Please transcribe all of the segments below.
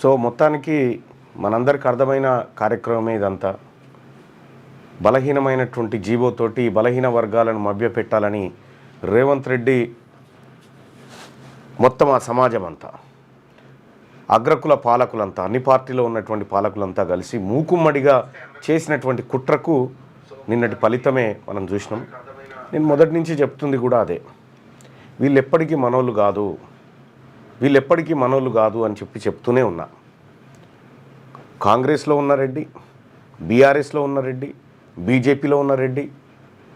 So మొత్తానికి మనందరికి అర్థమైన కార్యక్రమమే ఇదంతా. బలహీనమైనటువంటి జీవోతోటి బలహీన వర్గాలను మభ్యపెట్టాలని రేవంత్ రెడ్డి మొత్తం ఆ సమాజం అంతా, అగ్రకుల పాలకులంతా, అన్ని పార్టీలో ఉన్నటువంటి పాలకులంతా కలిసి మూకుమ్మడిగా చేసినటువంటి కుట్రకు నిన్నటి ఫలితమే మనం చూసినాం. నేను మొదటి నుంచి చెప్తుంది కూడా అదే, వీళ్ళెప్పటికీ మనోళ్ళు కాదు, వీళ్ళెప్పటికీ మనోళ్ళు కాదు అని చెప్తూనే ఉన్నా. కాంగ్రెస్లో ఉన్న రెడ్డి, బీఆర్ఎస్లో ఉన్న రెడ్డి, బీజేపీలో ఉన్న రెడ్డి,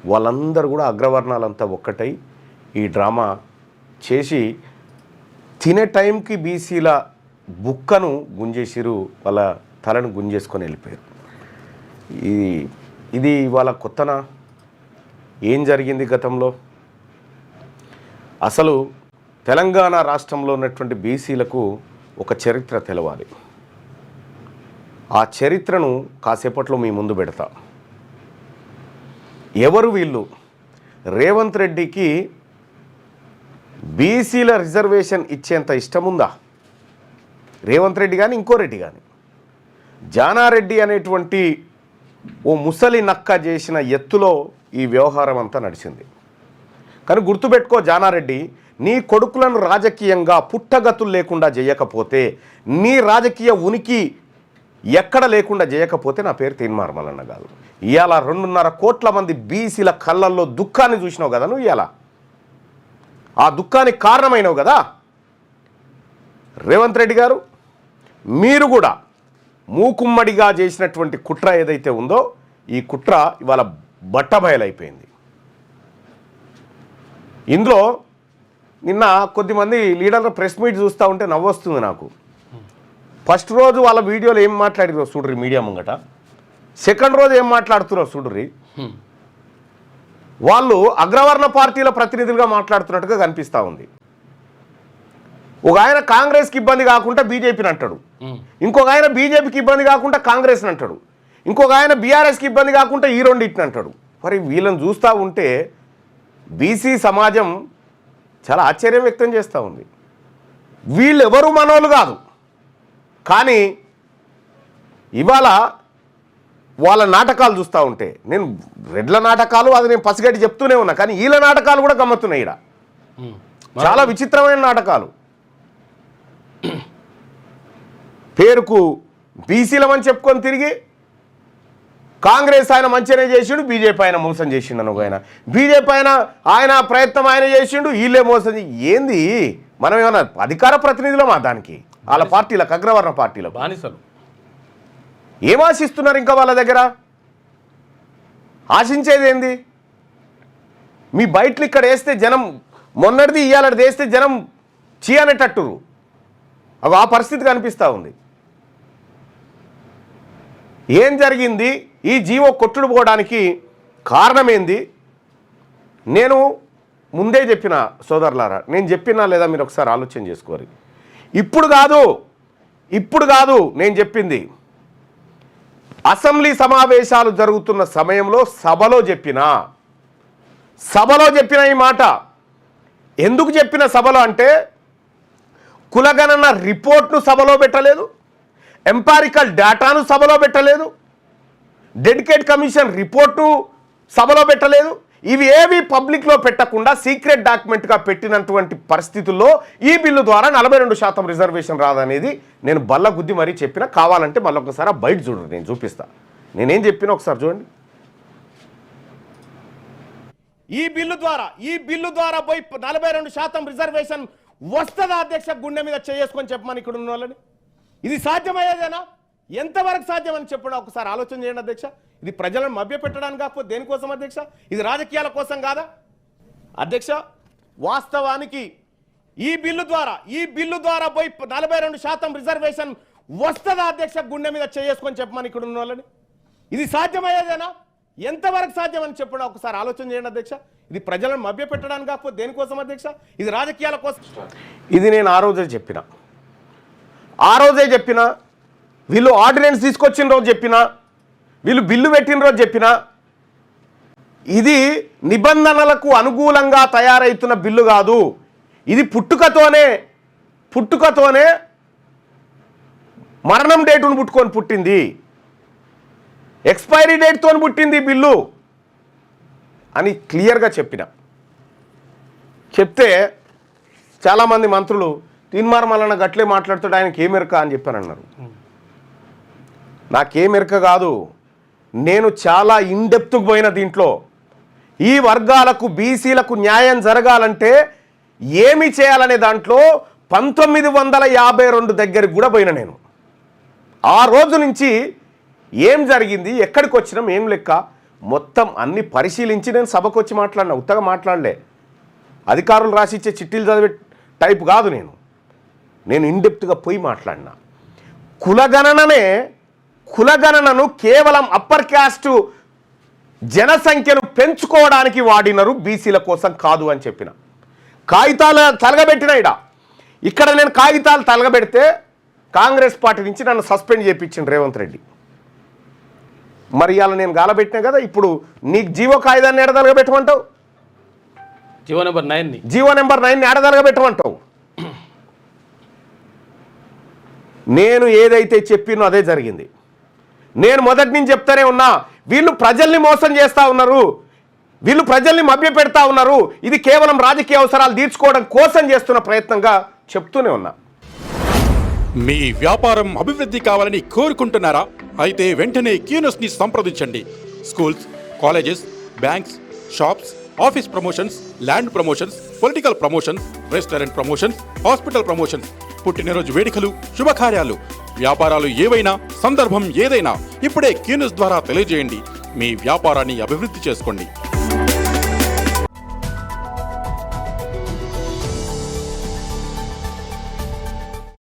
వాళ్ళందరూ కూడా అగ్రవర్ణాలంతా ఒక్కటై ఈ డ్రామా చేసి తినే టైంకి బీసీల బుక్కను గుంజేసిరు, వాళ్ళ తలను గుంజేసుకొని వెళ్ళిపోయారు. ఇది వాళ్ళ కొత్తనా? ఏం జరిగింది గతంలో? అసలు తెలంగాణ రాష్ట్రంలో ఉన్నటువంటి బీసీలకు ఒక చరిత్ర తెలవాలి. ఆ చరిత్రను కాసేపట్లో మీ ముందు పెడతా. ఎవరు వీళ్ళు? రేవంత్ రెడ్డికి బీసీల రిజర్వేషన్ ఇచ్చేంత ఇష్టముందా? రేవంత్ రెడ్డి కానీ ఇంకో రెడ్డి కానీ, జానారెడ్డి అనేటువంటి ఓ ముసలి నక్క చేసిన ఎత్తులో ఈ వ్యవహారం అంతా నడిచింది. కానీ గుర్తుపెట్టుకో జానారెడ్డి, నీ కొడుకులను రాజకీయంగా పుట్టగతులు లేకుండా చేయకపోతే, నీ రాజకీయ ఉనికి ఎక్కడ లేకుండా చేయకపోతే నా పేరు తీన్మార్మలన్న కాదు. ఇవాళ 2.5 కోట్ల మంది బీసీల కళ్ళల్లో దుఃఖాన్ని చూసినావు కదా నువ్వు. ఇవాళ ఆ దుఃఖానికి కారణమైనవు కదా రేవంత్ రెడ్డి గారు. మీరు కూడా మూకుమ్మడిగా చేసినటువంటి కుట్ర ఏదైతే ఉందో, ఈ కుట్ర ఇవాళ బట్టబయలైపోయింది. ఇందులో నిన్న కొద్దిమంది లీడర్ల ప్రెస్ మీట్ చూస్తూ ఉంటే నవ్వొస్తుంది నాకు. ఫస్ట్ రోజు వాళ్ళ వీడియోలో ఏం మాట్లాడిరో చూడ్రి మీడియా ముంగట, సెకండ్ రోజు ఏం మాట్లాడుతున్నారో చూడ్రి. వాళ్ళు అగ్రవర్ణ పార్టీల ప్రతినిధులుగా మాట్లాడుతున్నట్టుగా కనిపిస్తూ ఉంది. ఒక ఆయన కాంగ్రెస్కి ఇబ్బంది కాకుండా బీజేపీని అంటాడు, ఇంకొక ఆయన బీజేపీకి ఇబ్బంది కాకుండా కాంగ్రెస్ని అంటాడు, ఇంకొక ఆయన బీఆర్ఎస్కి ఇబ్బంది కాకుండా ఈ రెండింటిని అంటాడు. మరి వీళ్ళని చూస్తూ ఉంటే బీసీ సమాజం చాలా ఆశ్చర్యం వ్యక్తం చేస్తూ ఉంది. వీళ్ళు ఎవరు మనోళ్ళు కాదు, కానీ ఇవాళ వాళ్ళ నాటకాలు చూస్తూ ఉంటే, నేను రెడ్ల నాటకాలు అది నేను పసిగట్టి చెప్తూనే ఉన్నా, కానీ వీళ్ళ నాటకాలు కూడా గమ్మత్తున్నాయి. ఈడ చాలా విచిత్రమైన నాటకాలు. పేరుకు బీసీలమని చెప్పుకొని తిరిగి కాంగ్రెస్ ఆయన మంచిగానే చేసిండు, బీజేపీ ఆయన మోసం చేసిండు అని ఒక ఆయన, బీజేపీ ఆయన ప్రయత్నం ఆయన చేసిండు, వీళ్ళే మోసం. ఏంది మనం ఏమన్నా అధికార ప్రతినిధులమా దానికి? వాళ్ళ పార్టీలకు, అగ్రవర్ణ పార్టీలకు బానిసలు. ఏం ఆశిస్తున్నారు ఇంకా వాళ్ళ దగ్గర? ఆశించేది ఏంది? మీ బయటలు ఇక్కడ వేస్తే జనం, మొన్నటిది ఇయ్యాలది వేస్తే జనం చీయనేటట్టురు. అవి ఆ పరిస్థితి కనిపిస్తూ ఉంది. ఏం జరిగింది? ఈ జీవో కొట్టుడు పోవడానికి కారణమేంది? నేను ముందే చెప్పిన సోదరులారా, నేను చెప్పినా లేదా మీరు ఒకసారి ఆలోచన చేసుకోవాలి. ఇప్పుడు కాదు నేను చెప్పింది, అసెంబ్లీ సమావేశాలు జరుగుతున్న సమయంలో సభలో చెప్పిన ఈ మాట. ఎందుకు చెప్పిన సభలో అంటే, కులగణన రిపోర్ట్ను సభలో పెట్టలేదు, ఎంపారికల్ డేటాను సభలో పెట్టలేదు, డెడికేట్ కమిషన్ రిపోర్టు సభలో పెట్టలేదు. ఇవి ఏవి పబ్లిక్లో పెట్టకుండా సీక్రెట్ డాక్యుమెంట్గా పెట్టినటువంటి పరిస్థితుల్లో ఈ బిల్లు ద్వారా 42% రిజర్వేషన్ రాదనేది నేను బల్ల గుద్ది మరీ చెప్పిన. కావాలంటే మళ్ళీ ఒకసారి బయట చూడండి, నేను చూపిస్తా నేనేం చెప్పినా ఒకసారి చూడండి. ఈ బిల్లు ద్వారా పోయి 42% రిజర్వేషన్ వస్తుందా అధ్యక్ష? గుండె మీద చేసుకొని చెప్పమని ఇక్కడ ఉన్న వాళ్ళని. ఇది సాధ్యమయ్యేదేనా? ఎంతవరకు సాధ్యమని చెప్పడం ఒకసారి ఆలోచన చేయండి అధ్యక్ష. ఇది ప్రజలను మభ్యపెట్టడానికి కాకపోతే దేనికోసం అధ్యక్ష? ఇది రాజకీయాల కోసం కాదా అధ్యక్ష? వాస్తవానికి ఈ బిల్లు ద్వారా పోయి 42% రిజర్వేషన్ వస్తుందా అధ్యక్ష? గుండె మీద చేసుకొని చెప్పమని ఇక్కడ ఉన్న వాళ్ళని. ఇది సాధ్యమయ్యేదేనా? ఎంతవరకు సాధ్యమని చెప్పడం ఒకసారి ఆలోచన చేయండి అధ్యక్ష. ఇది ప్రజలను మభ్యపెట్టడానికి కాకపోతే దేనికోసం అధ్యక్ష? ఇది రాజకీయాల కోసం. ఇది నేను ఆ రోజే చెప్పిన, వీళ్ళు ఆర్డినెన్స్ తీసుకొచ్చిన రోజు చెప్పిన, వీళ్ళు బిల్లు పెట్టిన రోజు చెప్పిన, ఇది నిబంధనలకు అనుకూలంగా తయారైతున్న బిల్లు కాదు. ఇది పుట్టుకతోనే మరణం డేటును పుట్టింది, ఎక్స్పైరీ డేట్తో పుట్టింది బిల్లు అని క్లియర్గా చెప్తే చాలామంది మంత్రులు తీన్మార్ మల్లన్న గట్లే మాట్లాడుతాడు, ఆయనకి ఏమెరక అని చెప్పానన్నారు. నాకేమెరక కాదు, నేను చాలా ఇన్డెప్త్కు పోయిన దీంట్లో. ఈ వర్గాలకు బీసీలకు న్యాయం జరగాలంటే ఏమి చేయాలనే దాంట్లో 1952 దగ్గరికి కూడా పోయిన నేను. ఆ రోజు నుంచి ఏం జరిగింది, ఎక్కడికి వచ్చినాం, ఏం లెక్క మొత్తం అన్ని పరిశీలించి నేను సభకు వచ్చి మాట్లాడినా. ఉత్తగా మాట్లాడలే, అధికారులు రాసిచ్చే చిట్టీలు చదివే టైప్ కాదు నేను ఇన్డెప్త్గా పోయి మాట్లాడినా. కులగణనను కేవలం అప్పర్ క్యాస్ట్ జనసంఖ్యను పెంచుకోవడానికి వాడినరు, బీసీల కోసం కాదు అని చెప్పిన. కాగితాలు తలగబెట్టిన ఇక్కడ నేను కాగితాలు తలగబెడితే కాంగ్రెస్ పార్టీ నుంచి నన్ను సస్పెండ్ చేయించింది రేవంత్ రెడ్డి. మరి ఇవాళ నేను గాలబెట్టినా కదా, ఇప్పుడు నీకు జీవో కాగితాన్ని ఎడదలగబెట్టమంటావు, జీవో నెంబర్ 9ని ఎడదలగబెట్టమంటావు. నేను ఏదైతే చెప్పినో అదే జరిగింది. నేను మొదటి నుంచి చెప్తానే ఉన్నా, వీళ్ళు ప్రజల్ని మోసం చేస్తూ ఉన్నారు, వీళ్ళు ప్రజల్ని మభ్యపెడతా ఉన్నారు, ఇది కేవలం రాజకీయ అవసరాలు తీర్చుకోవడం కోసం చేస్తున్న ప్రయత్నంగా చెప్తూనే ఉన్నా. మీ వ్యాపారం అభివృద్ధి కావాలని కోరుకుంటున్నారా? అయితే వెంటనే క్యూనస్ని సంప్రదించండి. Schools, colleges, banks, shops, office promotions, land promotions, political promotions, restaurant promotions, hospital promotions, పుట్టినరోజు వేడుకలు, శుభకార్యాలు, వ్యాపారాలు ఏవైనా, సందర్భం ఏదైనా ఇప్పుడే క్యూనస్ ద్వారా తెలియజేయండి. మీ వ్యాపారాన్ని అభివృద్ధి చేసుకోండి.